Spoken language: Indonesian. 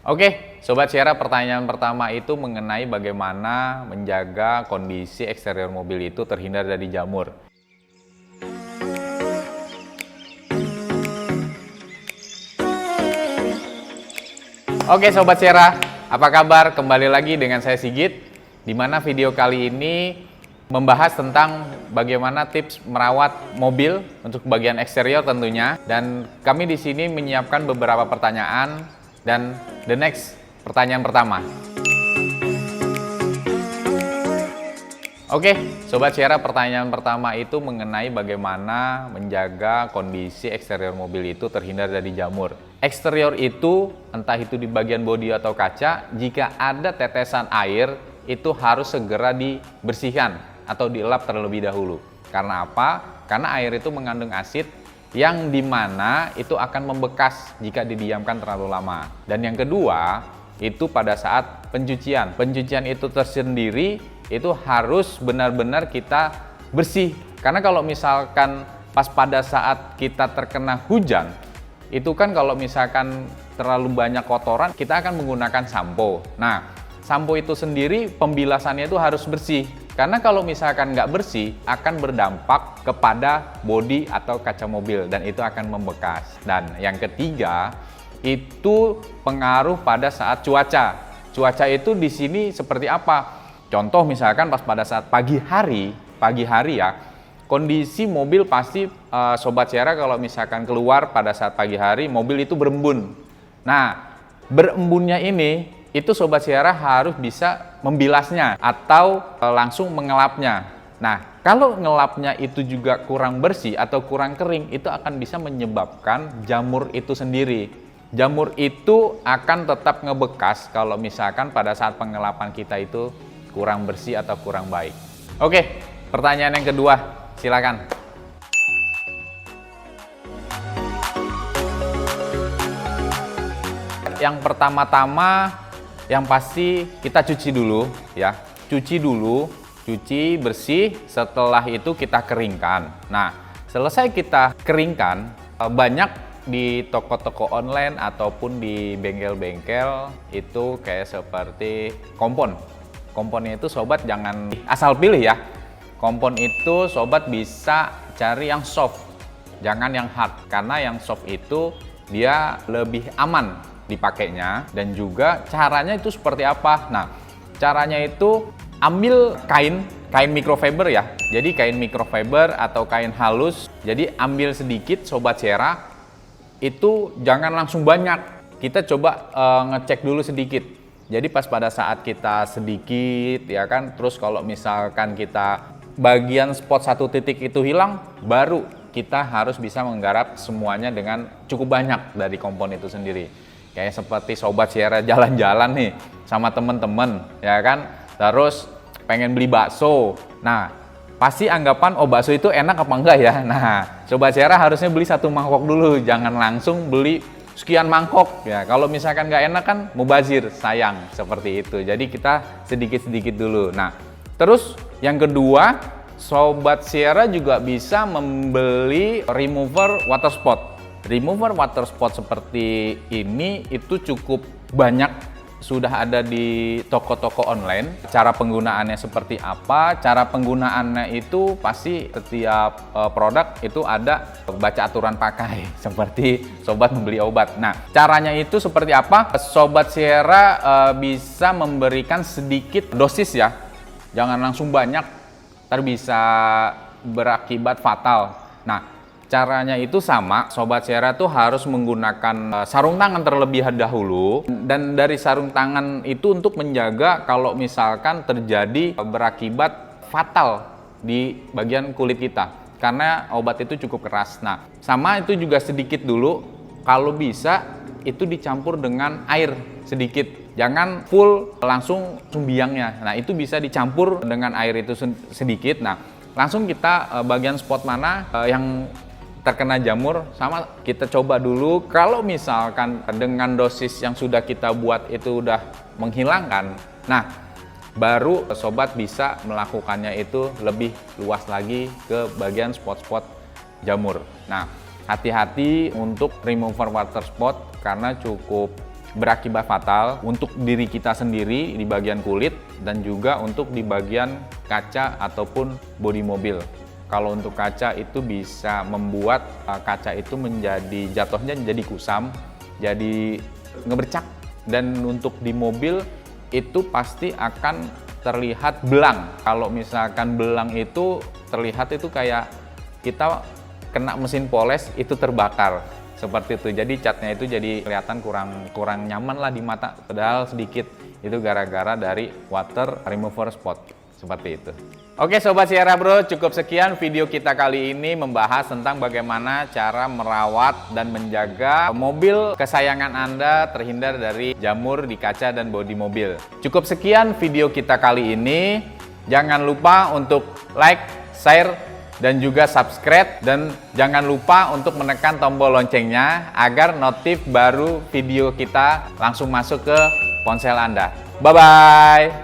Oke, Sobat Sierra, pertanyaan pertama itu mengenai bagaimana menjaga kondisi eksterior mobil itu terhindar dari jamur. Oke Sobat Sierra, apa kabar? Kembali lagi dengan saya Sigit, di mana video kali ini membahas tentang bagaimana tips merawat mobil untuk bagian eksterior tentunya. Dan kami di sini menyiapkan beberapa pertanyaan dan the next pertanyaan pertama. Oke, Sobat Sierra, pertanyaan pertama itu mengenai bagaimana menjaga kondisi eksterior mobil itu terhindar dari jamur. Eksterior itu, entah itu di bagian bodi atau kaca, jika ada tetesan air, itu harus segera dibersihkan atau dielap terlebih dahulu. Karena apa? Karena air itu mengandung asid yang dimana itu akan membekas jika didiamkan terlalu lama. Dan yang kedua, itu pada saat pencucian. Pencucian itu tersendiri itu harus benar-benar kita bersih. Karena kalau misalkan pas pada saat kita terkena hujan, itu kan kalau misalkan terlalu banyak kotoran, kita akan menggunakan sampo. Nah, sampo itu sendiri pembilasannya itu harus bersih. Karena kalau misalkan nggak bersih, akan berdampak kepada bodi atau kaca mobil dan itu akan membekas. Dan yang ketiga, itu pengaruh pada saat cuaca. Cuaca itu di sini seperti apa? Contoh misalkan pas pada saat pagi hari ya, kondisi mobil pasti Sobat Sierra kalau misalkan keluar pada saat pagi hari, mobil itu berembun. Nah, berembunnya ini, itu Sobat Sierra harus bisa membilasnya atau langsung mengelapnya. Nah, kalau ngelapnya itu juga kurang bersih atau kurang kering, itu akan bisa menyebabkan jamur itu sendiri. Jamur itu akan tetap ngebekas kalau misalkan pada saat pengelapan kita itu kurang bersih atau kurang baik. Oke, pertanyaan yang kedua, silakan. Yang pertama-tama, yang pasti kita cuci dulu ya. Cuci bersih, setelah itu kita keringkan. Nah, selesai kita keringkan, banyak di toko-toko online ataupun di bengkel-bengkel itu kayak seperti kompon. Komponnya itu Sobat jangan asal pilih ya. Kompon itu Sobat bisa cari yang soft, jangan yang hard. Karena yang soft itu dia lebih aman dipakainya. Dan juga caranya itu seperti apa? Nah, caranya itu ambil kain microfiber ya. Jadi kain microfiber atau kain halus. Jadi ambil sedikit Sobat Sierra, itu jangan langsung banyak. Kita coba ngecek dulu sedikit. Jadi pas pada saat kita sedikit ya kan, terus kalau misalkan kita bagian spot satu titik itu hilang, baru kita harus bisa menggarap semuanya dengan cukup banyak dari kompon itu sendiri. Kayak seperti Sobat Sierra jalan-jalan nih sama temen-temen ya kan, terus pengen beli bakso. Nah, pasti anggapan oh bakso itu enak apa enggak ya. Nah, Sobat Sierra harusnya beli satu mangkok dulu, jangan langsung beli sekian mangkok ya. Kalau misalkan nggak enak kan mubazir, sayang seperti itu. Jadi kita sedikit-sedikit dulu. Nah, terus yang kedua, Sobat Sierra juga bisa membeli remover water spot. Remover water spot seperti ini itu cukup banyak, sudah ada di toko-toko online. Cara penggunaannya seperti apa? Cara penggunaannya itu pasti setiap produk itu ada baca aturan pakai, seperti Sobat membeli obat. Nah, caranya itu seperti apa? Sobat Sierra bisa memberikan sedikit dosis ya, jangan langsung banyak, ntar bisa berakibat fatal. Nah, caranya itu sama, Sobat Sierra tuh harus menggunakan sarung tangan terlebih dahulu. Dan dari sarung tangan itu untuk menjaga kalau misalkan terjadi berakibat fatal di bagian kulit kita. Karena obat itu cukup keras. Nah, sama itu juga sedikit dulu, kalau bisa itu dicampur dengan air sedikit. Jangan full langsung biangnya. Nah, itu bisa dicampur dengan air itu sedikit. Nah, langsung kita bagian spot mana yang terkena jamur, sama kita coba dulu. Kalau misalkan dengan dosis yang sudah kita buat itu udah menghilangkan, nah baru Sobat bisa melakukannya itu lebih luas lagi ke bagian spot-spot jamur. Nah, hati-hati untuk remover water spot karena cukup berakibat fatal untuk diri kita sendiri di bagian kulit dan juga untuk di bagian kaca ataupun bodi mobil. Kalau untuk kaca itu bisa membuat kaca itu jatuhnya menjadi kusam, jadi ngebercak, dan untuk di mobil itu pasti akan terlihat belang. Kalau misalkan belang itu terlihat itu kayak kita kena mesin poles itu terbakar. Seperti itu, jadi catnya itu jadi kelihatan kurang nyaman lah di mata, padahal sedikit. Itu gara-gara dari water remover spot, seperti itu. Oke Sobat Sierra Bro, cukup sekian video kita kali ini membahas tentang bagaimana cara merawat dan menjaga mobil kesayangan Anda terhindar dari jamur di kaca dan bodi mobil. Cukup sekian video kita kali ini, jangan lupa untuk like, share, dan juga subscribe, dan jangan lupa untuk menekan tombol loncengnya agar notif baru video kita langsung masuk ke ponsel Anda. Bye-bye!